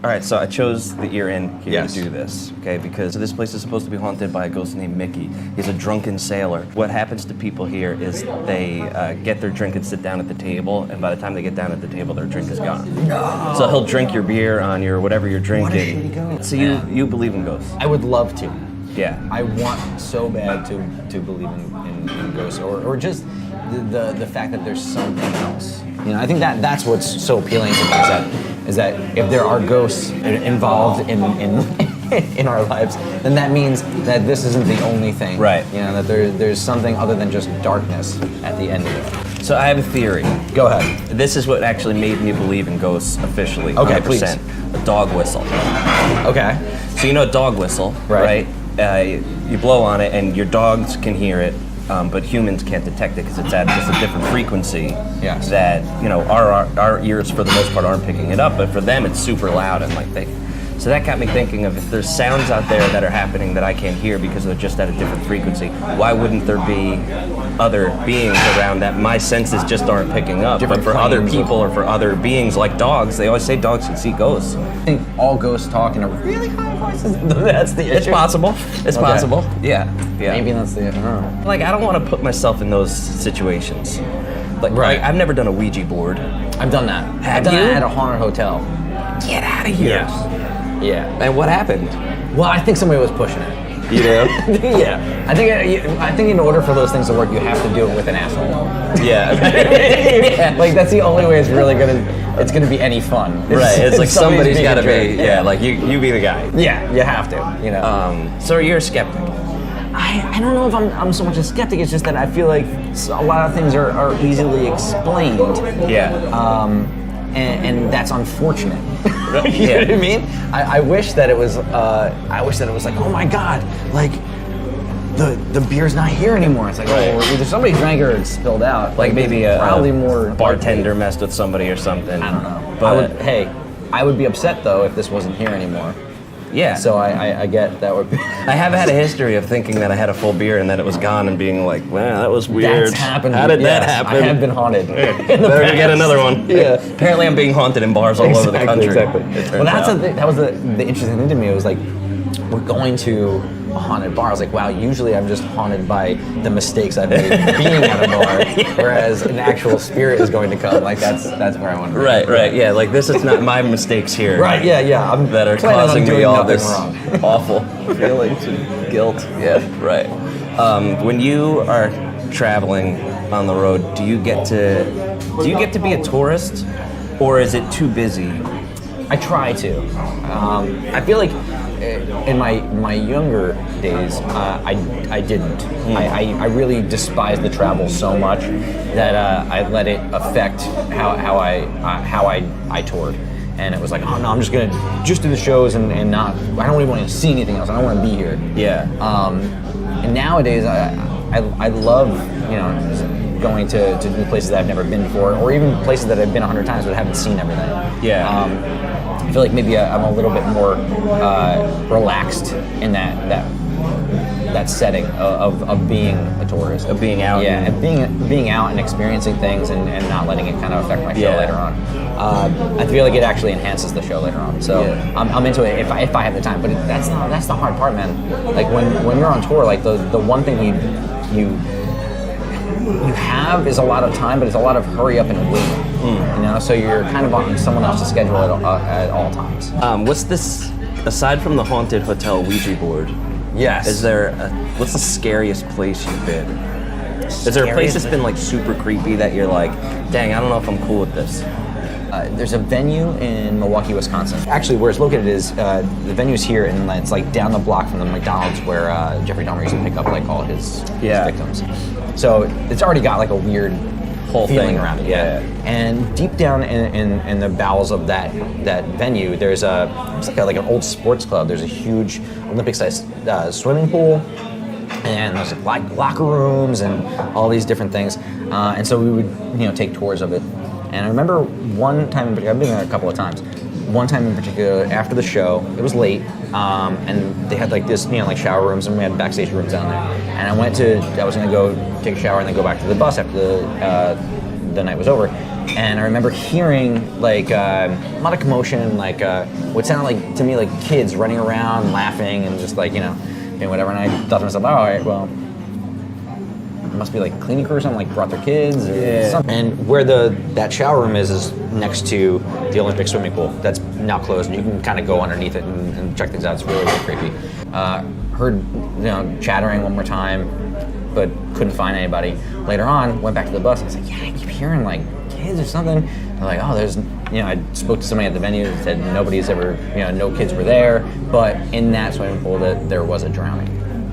All right, so I chose the Ear Inn here Yes. to do this, okay? Because this place is supposed to be haunted by a ghost named Mickey. He's a drunken sailor. What happens to people here is they get their drink and sit down at the table, and by the time they get down at the table, their drink is gone. No. So he'll drink your beer on your whatever you're drinking. What a shitty ghost. So you believe in ghosts? I would love to. Yeah. I want so bad to believe in ghosts, or just the fact that there's something else. You know, I think that's what's so appealing to me is that if there are ghosts involved in our lives, then that means that this isn't the only thing. Right. You know, that there's something other than just darkness at the end of it. So I have a theory. Go ahead. This is what actually made me believe in ghosts officially. Okay, 100%. please. A dog whistle. Okay. So you know a dog whistle, right? You blow on it and your dogs can hear it, but humans can't detect it because it's at just a different frequency. Yes. That, you know, our ears for the most part aren't picking it up, but for them it's super loud and like so that got me thinking of if there's sounds out there that are happening that I can't hear because they're just at a different frequency, why wouldn't there be other beings around that my senses just aren't picking up? Different but for other planes people or for other beings like dogs, they always say dogs can see ghosts. I think all ghosts talk in a really high voice. That's the issue. It's possible. It's Okay. possible. Yeah. Maybe that's the. I don't know. Like, I don't want to put myself in those situations. Like, Right. I've never done a Ouija board. I've done that. Have I've done you? that at a haunted hotel. Get out of here. Yes. Yeah. And what happened? Well, I think somebody was pushing it. You know? Yeah. I think in order for those things to work, you have to do it with an asshole. Yeah. Yeah. Like that's the only way it's really gonna be any fun. Right. It's like somebody's being got to a jerk. be. Yeah. Like you be the guy. Yeah. You have to. You know. So you're a skeptic. I don't know if I'm so much a skeptic. It's just that I feel like a lot of things are easily explained. Yeah. And that's unfortunate. You Yeah. know what I mean? I wish that it was. I wish that it was like, oh my God, like the beer's not here anymore. It's like, Right. oh, either somebody drank or it spilled out. Like maybe a probably more bartender messed with somebody or something. I don't know. But I would be upset though if this wasn't here anymore. yeah. So I get that would be. I have had a history of thinking that I had a full beer and then it was gone and being like, wow, that was weird. That's happened. How did that yes, happen? I have been haunted. Better get another one. Yeah. Apparently I'm being haunted in bars all over the country. Exactly. it turns Well, that's out. that was the interesting thing to me. It was like, we're going to a haunted bar. I was like, wow, usually I'm just haunted by the mistakes I've made being at a bar, whereas an actual spirit is going to come. Like that's where I want to be. Right, yeah. Like this is not my mistakes here. Right, yeah. I'm That are planning on causing me doing all nothing this wrong. awful feelings and guilt. Yeah, right. When you are traveling on the road, do you get to be a tourist, or is it too busy? I try to. I feel like in my younger days, I didn't. I really despised the travel so much that I let it affect how I toured. And it was like, oh no, I'm just gonna do the shows and not. I don't even want to see anything else. I don't want to be here. Yeah. And nowadays, I love going to new places that I've never been before, or even places that I've been 100 times but haven't seen everything. Yeah. I feel like maybe I'm a little bit more relaxed in that setting of being a tourist, Of being out. Yeah, and being out and experiencing things and not letting it kind of affect my show Yeah. later on. I feel like it actually enhances the show later on. So Yeah. I'm into it if I have the time. But that's the hard part, man. Like when you're on tour, like the one thing you have is a lot of time, but it's a lot of hurry up and wait. You know, so you're kind of on someone else's schedule at all times. What's this, aside from the haunted hotel Ouija board, Yes. what's the scariest place you've been? Is there a place that's been like super creepy that you're like, dang, I don't know if I'm cool with this? There's a venue in Milwaukee, Wisconsin. Actually, where it's located is the venue's here, and it's like down the block from the McDonald's where Jeffrey Dahmer used to pick up like all his victims. So it's already got like a weird Whole feeling thing around it. Yeah. And deep down in the bowels of that venue, there's it's like an old sports club. There's a huge Olympic-sized swimming pool. And there's like locker rooms and all these different things. And so we would take tours of it. And I remember one time in particular, I've been there a couple of times. One time in particular, after the show, it was late, and they had like this, like shower rooms, and we had backstage rooms down there. And I was gonna go take a shower and then go back to the bus after the night was over. And I remember hearing like a lot of commotion, like what sounded like to me like kids running around, laughing, and just like doing whatever. And I thought to myself, all right, well, it must be like cleaning crew or something, like brought their kids or something. And where that shower room is next to the Olympic swimming pool. That's now closed, and you can kind of go underneath it and check things out. It's really, really creepy. Heard chattering one more time, but couldn't find anybody. Later on, went back to the bus. I was like, yeah, I keep hearing like kids or something. They're like, oh, there's, I spoke to somebody at the venue that said nobody's ever, no kids were there. But in that swimming pool, that there was a drowning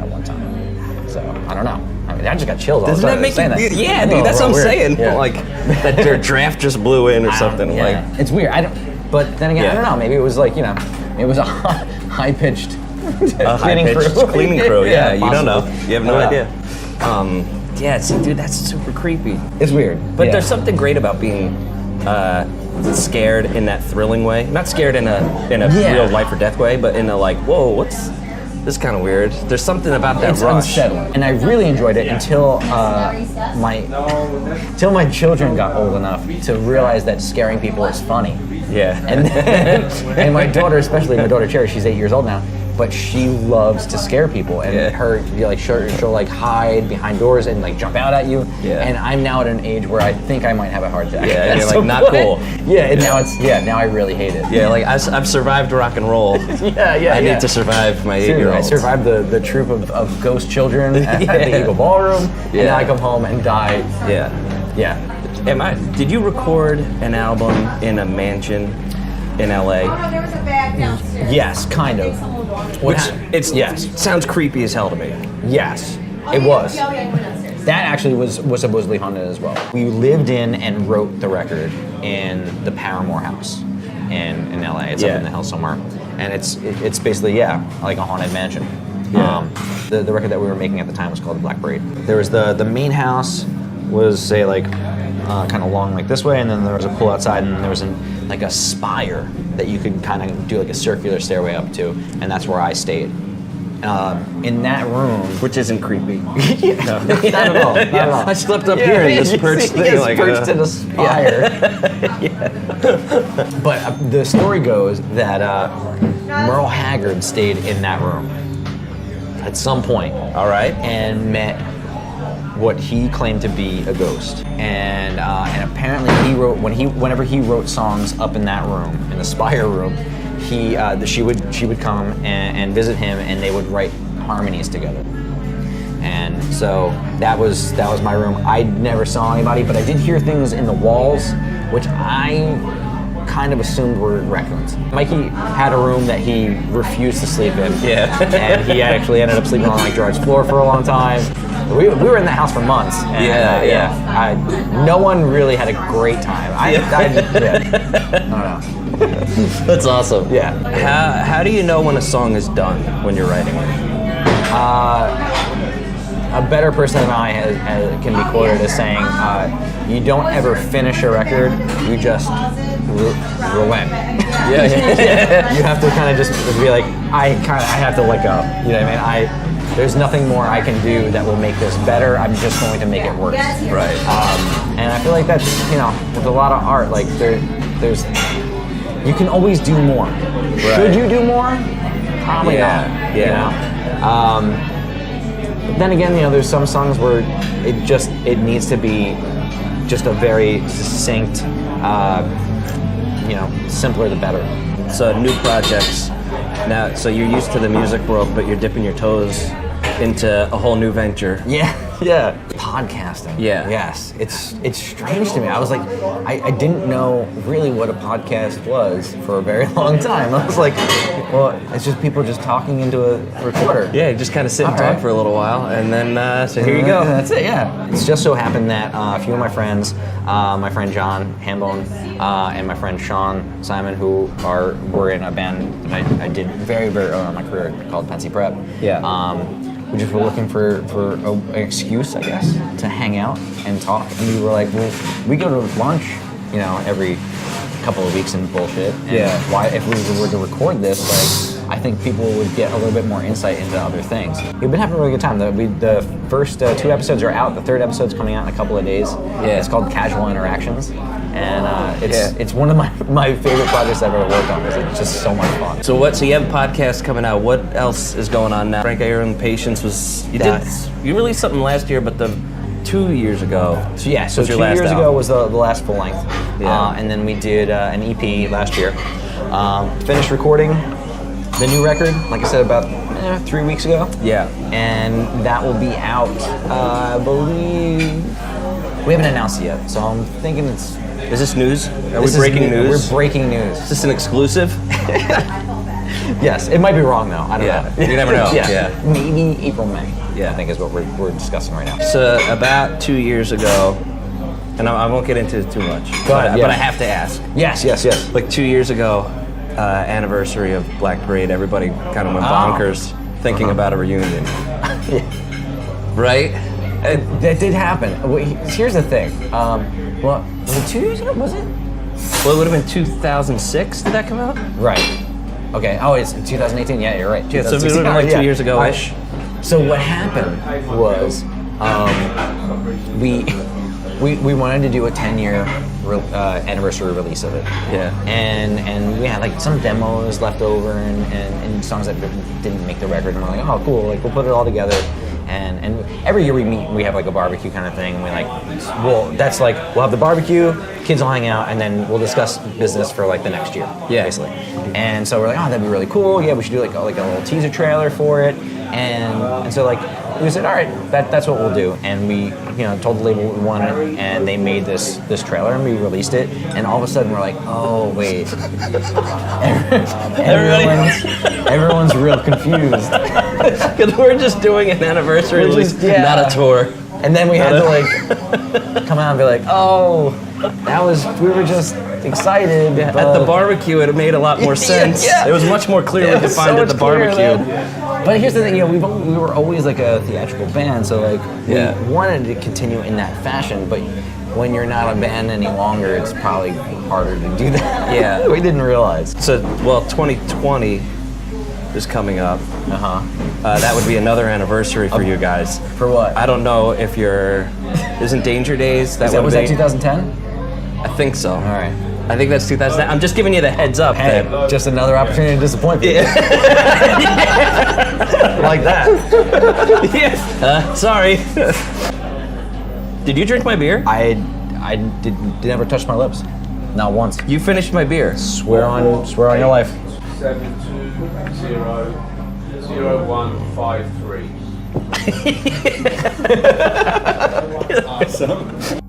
at one time. So I don't know. I mean, I just got chills. Doesn't that make you? Yeah, dude, that's what I'm saying. Yeah. Like that their draft just blew in or something. Yeah. Like it's weird. But then again, I don't know. Maybe it was like it was a high-pitched cleaning crew. Yeah, you don't know. You have no idea. Yeah, see, dude, that's super creepy. It's weird. But there's something great about being scared in that thrilling way. Not scared in a real life or death way, but in a like, whoa, this is kind of weird. There's something about that rush. Unsettling. And I really enjoyed it until my children got old enough to realize that scaring people is funny. Yeah. And my daughter, especially my daughter Cherry, she's 8 years old now, but she loves to scare people. And she'll like hide behind doors and like jump out at you. Yeah. And I'm now at an age where I think I might have a heart attack. Yeah, you're like not cool. Yeah, now I really hate it. Yeah, like I've survived rock and roll. I need to survive my 8-year-old. I survived the troop of ghost children at the Eagle Ballroom, and now I come home and die. Yeah. Did you record an album in a mansion in LA? There was a bag downstairs. Yes, kind of. Sounds creepy as hell to me. Yes, it was. That actually was supposedly haunted as well. We lived in and wrote the record in the Paramore House in LA. It's up in the hills somewhere, and it's basically like a haunted mansion. Yeah. The record that we were making at the time was called The Black Braid. There was the main house was say like kind of long like this way, and then there was a pool outside, and there was like a spire that you could kind of do like a circular stairway up to, and that's where I stayed. In that room, which isn't creepy. No. Not at all. Not at all. I slept up here in this perched thing, like perched in a spire. But the story goes that Merle Haggard stayed in that room at some point. All right, and met what he claimed to be a ghost, and apparently he wrote whenever he wrote songs up in that room, in the spire room, she would come and visit him, and they would write harmonies together. And so that was my room. I never saw anybody, but I did hear things in the walls, which I kind of assumed were raccoons. Mikey had a room that he refused to sleep in. Yeah. And he actually ended up sleeping on like Gerard's floor for a long time. We were in the house for months. And, no one really had a great time. I don't know. That's awesome. Yeah. How do you know when a song is done when you're writing it? A better person than I can be quoted as saying, you don't ever finish a record, you just relent. Yeah. You have to kind of just be like, I have to let go. You know what I mean? There's nothing more I can do that will make this better. I'm just going to make it worse. Right. And I feel like that's, with a lot of art, like there's, you can always do more. Right. Should you do more? Probably not. Yeah. But then again, there's some songs where it needs to be just a very succinct, simpler the better. So new projects. Now, so you're used to the music world, but you're dipping your toes into a whole new venture. Yeah. Podcasting. Yeah. Yes. It's strange to me. I was like, I didn't know really what a podcast was for a very long time. I was like, well, it's just people just talking into a recorder. Yeah, you just kind of sit and talk for a little while, and then so here you go. That's it, yeah. It's just so happened that a few of my friends, my friend John Hambone and my friend Sean Simon, who were in a band that I did very, very early in my career called Pensy Prep. Yeah. We just were looking for an excuse, I guess, to hang out and talk. And we were like, well, we go to lunch, every couple of weeks in bullshit. And Yeah. why, if we were to record this, like, I think people would get a little bit more insight into other things. We've been having a really good time. The first 2 episodes are out. The third episode's coming out in a couple of days. Yeah. It's called Casual Interactions, and it's one of my favorite projects I've ever worked on because it's just so much fun. So you have a podcast coming out. What else is going on now? Frank Aïro and Patience you released something last year, but 2 years ago. So yeah, so was your 2 last years album. ago was the last full length, Yeah. and then we did an EP last year. Finished recording the new record, like I said, about 3 weeks ago. Yeah. And that will be out, I believe. We haven't announced it yet, so I'm thinking it's. Is this news? Are this we breaking is, news? We're breaking news. Is this an exclusive? Yes, it might be wrong though. I don't know. You never know. Yeah. Yeah. Maybe April, May. Yeah. I think is what we're discussing right now. So about 2 years ago, and I won't get into it too much, Go ahead, but yeah. I have to ask. Yes. Like 2 years ago, anniversary of Black Parade, everybody kind of went bonkers thinking about a reunion. Right? That did happen. Here's the thing. Well, was it 2 years ago? Was it? Well, it would have been 2006. Did that come out? Right. Okay. Oh, it's 2018. Yeah, you're right. Yeah, so it would have 2016. been like Yeah. 2 years ago-ish. So what happened was we wanted to do a 10-year anniversary release of it. Yeah. And we had like some demos left over and songs that didn't make the record, and we're like, oh cool, like we'll put it all together. And every year we meet and we have like a barbecue kind of thing, and we'll have the barbecue, kids will hang out, and then we'll discuss business for like the next year, basically. And so we're like, oh, that'd be really cool. Yeah, we should do like a little teaser trailer for it. And so like we said, all right, that's what we'll do. And we told the label we wanted, and they made this trailer, and we released it. And all of a sudden we're like, oh wait, everyone's real confused. Because we're just doing an anniversary release, not a tour. And then we had to like come out and be like, oh, we were just excited. At the barbecue, it made a lot more sense. Yeah. It was much more clearly defined at the barbecue. But here's the thing, we were always like a theatrical band, so like we wanted to continue in that fashion, but when you're not a band any longer, it's probably harder to do that. Yeah. We didn't realize. So, 2020 is coming up. That would be another anniversary for you guys. For what? I don't know if isn't Danger Days? Was that 2010? I think so. All right. I think that's 2010. I'm just giving you the heads up. Hey, just another opportunity to disappoint people. Like that. Yeah. Sorry. Did you drink my beer? I did never touch my lips. Not once. You finished my beer. Swear on your life. 720153.